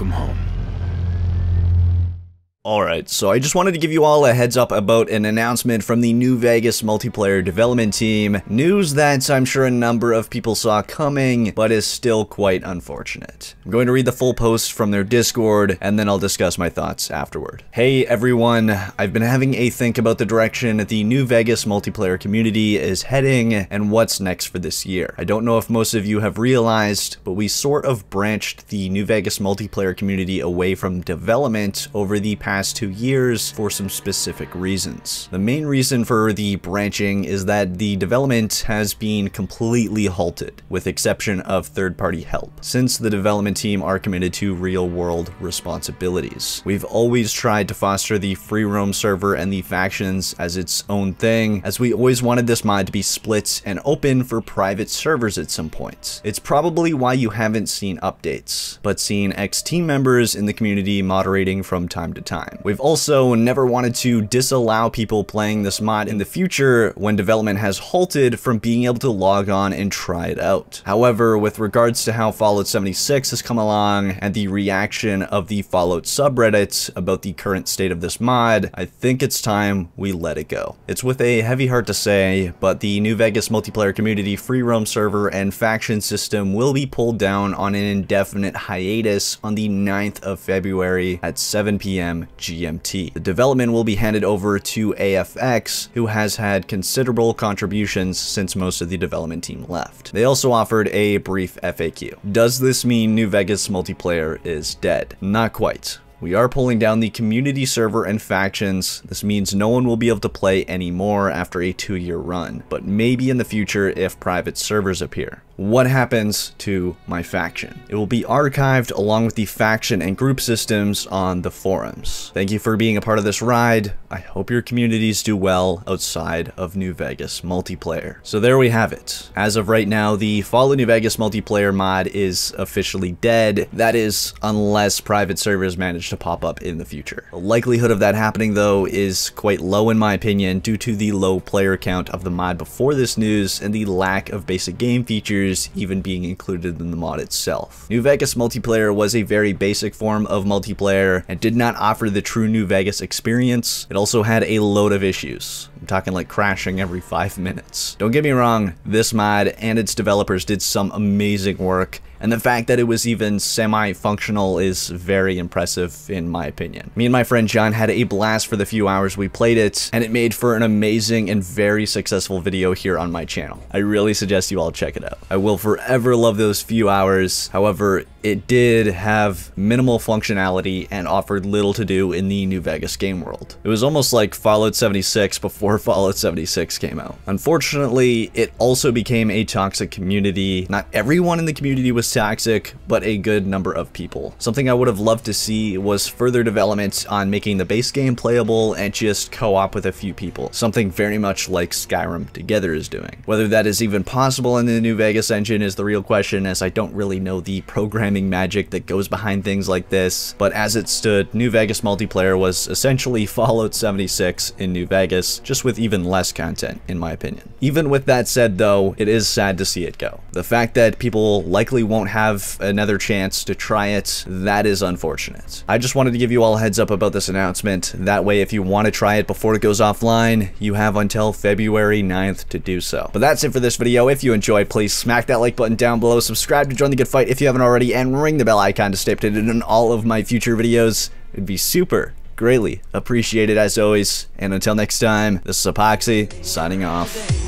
Welcome home. Alright, so I just wanted to give you all a heads up about an announcement from the New Vegas Multiplayer development team. News that I'm sure a number of people saw coming, but is still quite unfortunate. I'm going to read the full post from their Discord, and then I'll discuss my thoughts afterward. Hey everyone, I've been having a think about the direction the New Vegas Multiplayer community is heading, and what's next for this year. I don't know if most of you have realized, but we sort of branched the New Vegas Multiplayer community away from development over the past 2 years for some specific reasons. The main reason for the branching is that the development has been completely halted, with exception of third-party help, since the development team are committed to real-world responsibilities. We've always tried to foster the free roam server and the factions as its own thing, as we always wanted this mod to be split and open for private servers at some point. It's probably why you haven't seen updates, but seen ex-team members in the community moderating from time to time. We've also never wanted to disallow people playing this mod in the future when development has halted from being able to log on and try it out. However, with regards to how Fallout 76 has come along and the reaction of the Fallout subreddit about the current state of this mod, I think it's time we let it go. It's with a heavy heart to say, but the New Vegas Multiplayer community free roam server and faction system will be pulled down on an indefinite hiatus on the 9th of February at 7 p.m. GMT. The development will be handed over to AFX, who has had considerable contributions since most of the development team left. They also offered a brief FAQ. Does this mean New Vegas Multiplayer is dead? Not quite. We are pulling down the community server and factions. This means no one will be able to play anymore after a 2-year run, but maybe in the future if private servers appear. What happens to my faction? It will be archived along with the faction and group systems on the forums. Thank you for being a part of this ride. I hope your communities do well outside of New Vegas Multiplayer. So there we have it. As of right now, the Fallout New Vegas Multiplayer mod is officially dead. That is, unless private servers manage to pop up in the future. The likelihood of that happening though is quite low in my opinion due to the low player count of the mod before this news and the lack of basic game features even being included in the mod itself. New Vegas Multiplayer was a very basic form of multiplayer and did not offer the true New Vegas experience. It also had a load of issues. I'm talking like crashing every 5 minutes. Don't get me wrong, this mod and its developers did some amazing work, and the fact that it was even semi-functional is very impressive in my opinion. Me and my friend John had a blast for the few hours we played it, and it made for an amazing and very successful video here on my channel. I really suggest you all check it out. I will forever love those few hours. However, it did have minimal functionality and offered little to do in the New Vegas game world. It was almost like Fallout 76 before Fallout 76 came out. Unfortunately, it also became a toxic community. Not everyone in the community was toxic, but a good number of people. Something I would have loved to see was further development on making the base game playable and just co-op with a few people. Something very much like Skyrim Together is doing. Whether that is even possible in the New Vegas engine is the real question, as I don't really know the programming magic that goes behind things like this, but as it stood, New Vegas Multiplayer was essentially Fallout 76 in New Vegas, just with even less content, in my opinion. Even with that said though, it is sad to see it go. The fact that people likely won't have another chance to try it, that is unfortunate. I just wanted to give you all a heads up about this announcement. That way, if you want to try it before it goes offline, you have until February 9th to do so. But that's it for this video. If you enjoyed, please smack that like button down below, subscribe to join the good fight if you haven't already, and ring the bell icon to stay updated on all of my future videos. It'd be super greatly appreciated as always. And until next time, this is Epoxy signing off.